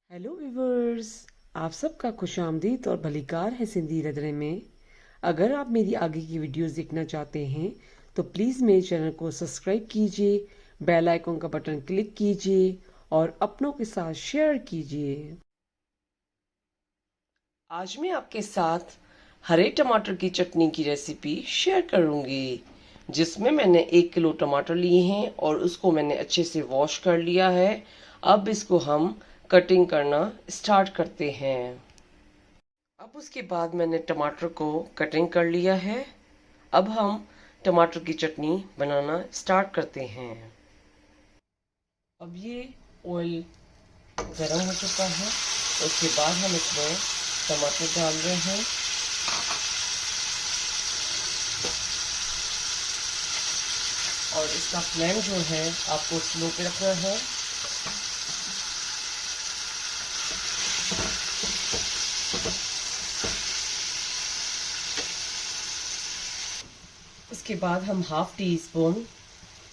Hello viewers, आप सबका खुशामदीद और भलीकार है सिंधी रंधणे में। अगर आप मेरी आगे की वीडियोस देखना चाहते हैं तो प्लीज़ मेरे चैनल को सब्सक्राइब कीजिए, बेल आइकन का बटन क्लिक कीजिए और अपनों के साथ शेयर कीजिए। आज मैं आपके साथ हरे टमाटर की चटनी की रेसिपी शेयर करूंगी, जिसमें मैंने 1 किलो टमाटर लिए हैं और उसको मैंने अच्छे से वॉश कर लिया है। अब इसको हम कटिंग करना स्टार्ट करते हैं। अब उसके बाद मैंने टमाटर को कटिंग कर लिया है। अब हम टमाटर की चटनी बनाना स्टार्ट करते हैं। अब ये ऑयल गरम हो चुका है, उसके बाद हम इसमें टमाटर डाल रहे हैं। और इसका फ्लेम जो है आपको स्लो पे रखना है। इसके बाद हम half teaspoon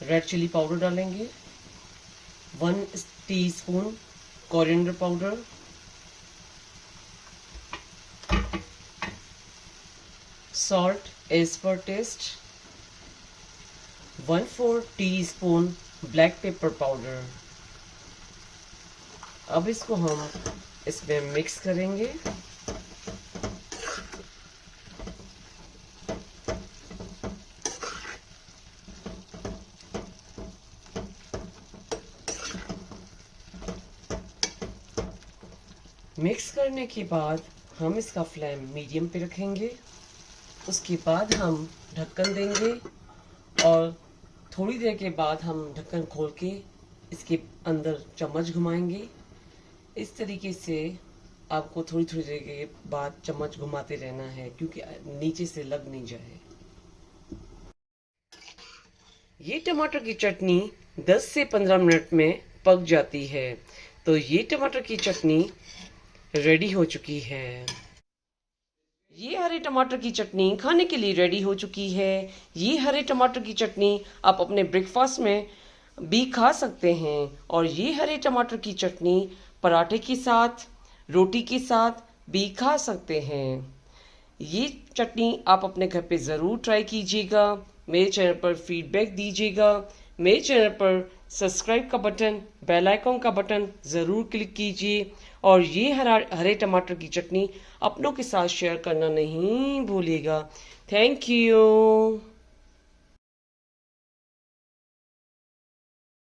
red chilli powder डालेंगे, 1 teaspoon coriander powder, salt as per taste, 1/4 teaspoon black pepper powder. अब इसको हम इसमें मिक्स करेंगे। मिक्स करने के बाद हम इसका फ्लेम मीडियम पे रखेंगे। उसके बाद हम ढक्कन देंगे और थोड़ी देर के बाद हम ढक्कन खोल के इसके अंदर चम्मच घुमाएंगे। इस तरीके से आपको थोड़ी थोड़ी देर के बाद चम्मच घुमाते रहना है, क्योंकि नीचे से लग नहीं जाए। ये टमाटर की चटनी 10 से 15 मिनट में पक जाती है। तो ये टमाटर की चटनी रेडी हो चुकी है। ये हरे टमाटर की चटनी खाने के लिए रेडी हो चुकी है। ये हरे टमाटर की चटनी आप अपने ब्रेकफास्ट में भी खा सकते हैं। और ये हरे टमाटर की चटनी पराठे के साथ, रोटी के साथ भी खा सकते हैं। ये चटनी आप अपने घर पे ज़रूर ट्राई कीजिएगा। मेरे चैनल पर फीडबैक दीजिएगा। मेरे चैनल पर सब्सक्राइब का बटन, बेल आइकन का बटन ज़रूर क्लिक कीजिए। और ये हरे टमाटर की चटनी अपनों के साथ शेयर करना नहीं भूलिएगा। Thank you.